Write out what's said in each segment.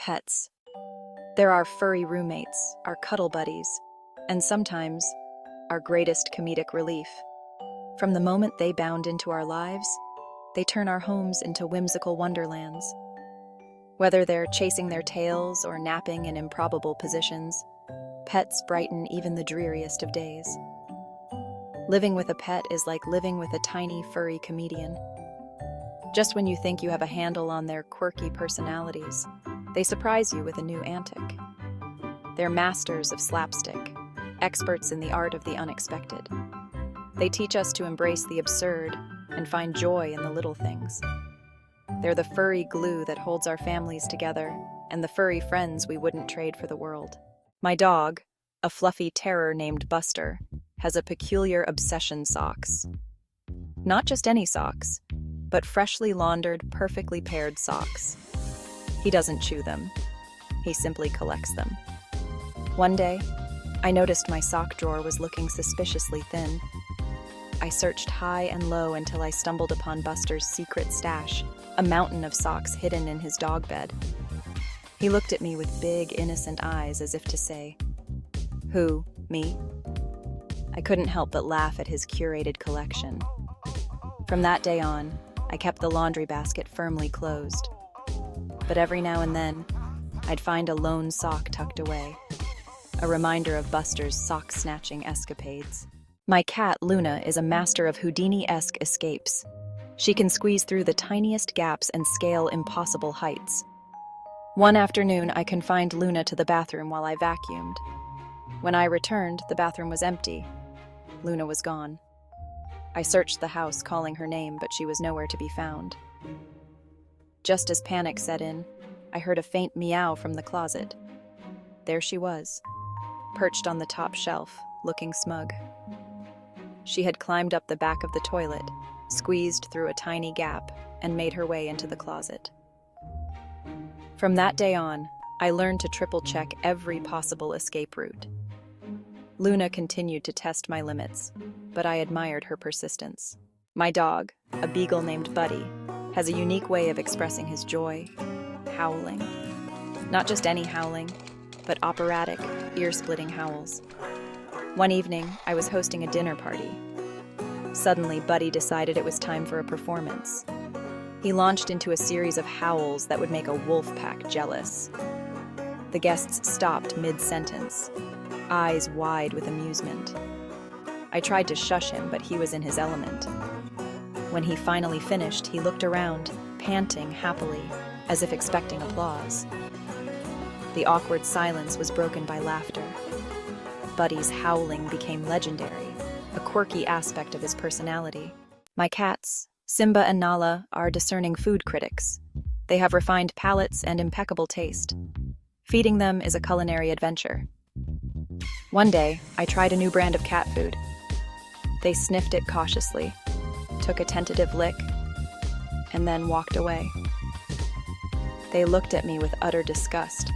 Pets. They're our furry roommates, our cuddle buddies, and sometimes our greatest comedic relief. From the moment they bound into our lives, they turn our homes into whimsical wonderlands. Whether they're chasing their tails or napping in improbable positions, pets brighten even the dreariest of days. Living with a pet is like living with a tiny furry comedian. Just when you think you have a handle on their quirky personalities, they surprise you with a new antic. They're masters of slapstick, experts in the art of the unexpected. They teach us to embrace the absurd and find joy in the little things. They're the furry glue that holds our families together and the furry friends we wouldn't trade for the world. My dog, a fluffy terror named Buster, has a peculiar obsession socks. Not just any socks, but freshly laundered, perfectly paired socks. He doesn't chew them. He simply collects them. One day, I noticed my sock drawer was looking suspiciously thin. I searched high and low until I stumbled upon Buster's secret stash, a mountain of socks hidden in his dog bed. He looked at me with big, innocent eyes as if to say, "Who, me?" I couldn't help but laugh at his curated collection. From that day on, I kept the laundry basket firmly closed. But every now and then, I'd find a lone sock tucked away, a reminder of Buster's sock-snatching escapades. My cat, Luna, is a master of Houdini-esque escapes. She can squeeze through the tiniest gaps and scale impossible heights. One afternoon, I confined Luna to the bathroom while I vacuumed. When I returned, the bathroom was empty. Luna was gone. I searched the house, calling her name, but she was nowhere to be found. Just as panic set in, I heard a faint meow from the closet. There she was, perched on the top shelf, looking smug. She had climbed up the back of the toilet, squeezed through a tiny gap, and made her way into the closet. From that day on, I learned to triple-check every possible escape route. Luna continued to test my limits, but I admired her persistence. My dog, a beagle named Buddy, has a unique way of expressing his joy, howling. Not just any howling, but operatic, ear-splitting howls. One evening, I was hosting a dinner party. Suddenly, Buddy decided it was time for a performance. He launched into a series of howls that would make a wolf pack jealous. The guests stopped mid-sentence, eyes wide with amusement. I tried to shush him, but he was in his element. When he finally finished, he looked around, panting happily, as if expecting applause. The awkward silence was broken by laughter. Buddy's howling became legendary, a quirky aspect of his personality. My cats, Simba and Nala, are discerning food critics. They have refined palates and impeccable taste. Feeding them is a culinary adventure. One day, I tried a new brand of cat food. They sniffed it cautiously, took a tentative lick, and then walked away. They looked at me with utter disgust.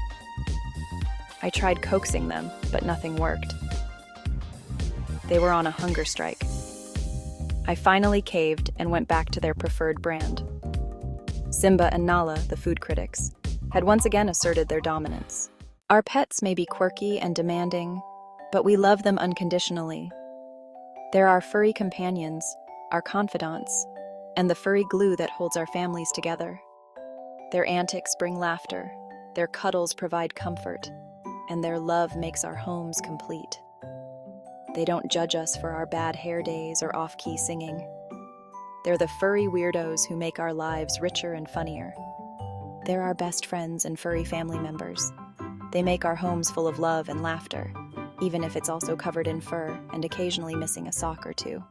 I tried coaxing them, but nothing worked. They were on a hunger strike. I finally caved and went back to their preferred brand. Simba and Nala, the food critics, had once again asserted their dominance. Our pets may be quirky and demanding, but we love them unconditionally. They're our furry companions, our confidants, and the furry glue that holds our families together. Their antics bring laughter, their cuddles provide comfort, and their love makes our homes complete. They don't judge us for our bad hair days or off-key singing. They're the furry weirdos who make our lives richer and funnier. They're our best friends and furry family members. They make our homes full of love and laughter, even if it's also covered in fur and occasionally missing a sock or two.